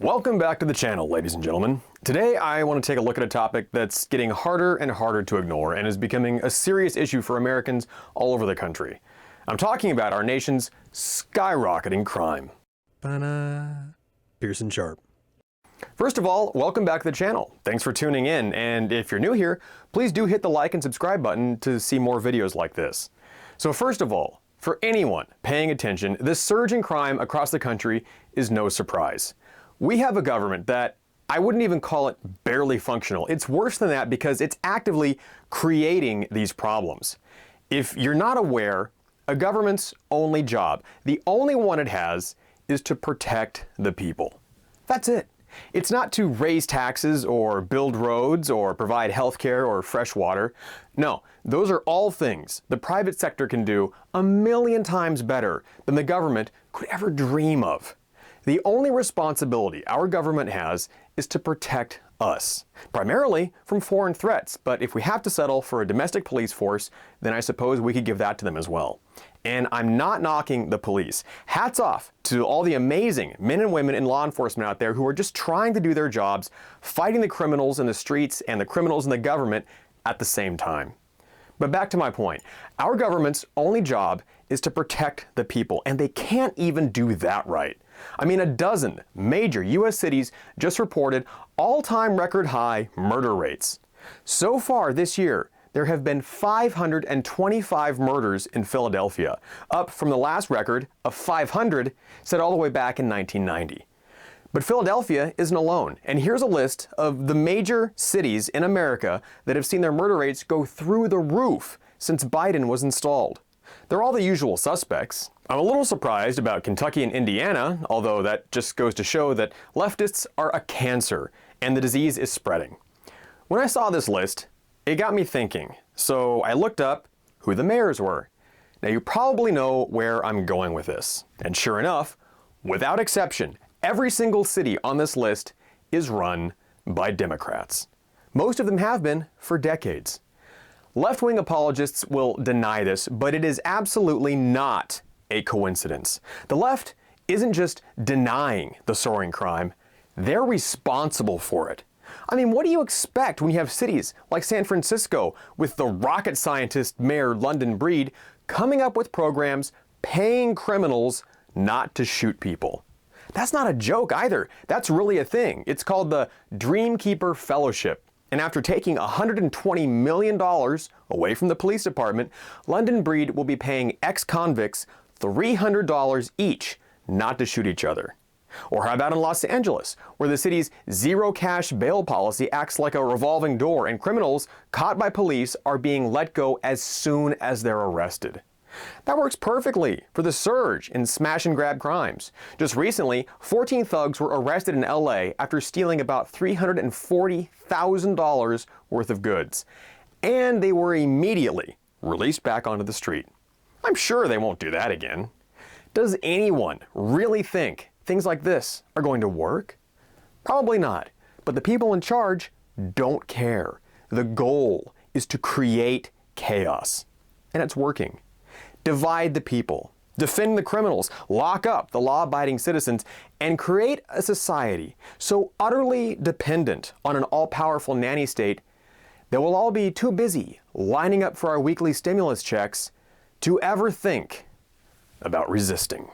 Welcome back to the channel, ladies and gentlemen. Today I want to take a look at a topic that's getting harder and harder to ignore and is becoming a serious issue for Americans all over the country. I'm talking about our nation's skyrocketing crime. Pearson Sharp. First of all, welcome back to the channel. Thanks for tuning in, and if you're new here, please do hit the like and subscribe button to see more videos like this. So first of all, for anyone paying attention, this surge in crime across the country is no surprise. We have a government that I wouldn't even call it barely functional. It's worse than that because it's actively creating these problems. If you're not aware, a government's only job, the only one it has, is to protect the people. That's it. It's not to raise taxes or build roads or provide healthcare or fresh water. No, those are all things the private sector can do 1,000,000 times better than the government could ever dream of. The only responsibility our government has is to protect us, primarily from foreign threats, but if we have to settle for a domestic police force, then I suppose we could give that to them as well. And I'm not knocking the police. Hats off to all the amazing men and women in law enforcement out there who are just trying to do their jobs, fighting the criminals in the streets and the criminals in the government at the same time. But back to my point, our government's only job is to protect the people, and they can't even do that right. I mean, a dozen major U.S. cities just reported all-time record high murder rates. So far this year, there have been 525 murders in Philadelphia, up from the last record of 500 set all the way back in 1990. But Philadelphia isn't alone, and here's a list of the major cities in America that have seen their murder rates go through the roof since Biden was installed. They're all the usual suspects. I'm a little surprised about Kentucky and Indiana, although that just goes to show that leftists are a cancer and the disease is spreading. When I saw this list, it got me thinking, so I looked up who the mayors were. Now you probably know where I'm going with this, and sure enough, without exception, every single city on this list is run by Democrats. Most of them have been for decades. Left-wing apologists will deny this, but it is absolutely not a coincidence. The left isn't just denying the soaring crime, they're responsible for it. I mean, what do you expect when you have cities like San Francisco with the rocket scientist Mayor London Breed coming up with programs paying criminals not to shoot people? That's not a joke either. That's really a thing. It's called the Dreamkeeper Fellowship. And after taking $120 million away from the police department, London Breed will be paying ex-convicts $300 each not to shoot each other. Or how about in Los Angeles, where the city's zero cash bail policy acts like a revolving door and criminals caught by police are being let go as soon as they're arrested. That works perfectly for the surge in smash and grab crimes. Just recently, 14 thugs were arrested in LA after stealing about $340,000 worth of goods. And they were immediately released back onto the street. I'm sure they won't do that again. Does anyone really think things like this are going to work? Probably not. But the people in charge don't care. The goal is to create chaos. And it's working. Divide the people, defend the criminals, lock up the law-abiding citizens, and create a society so utterly dependent on an all-powerful nanny state that we'll all be too busy lining up for our weekly stimulus checks to ever think about resisting.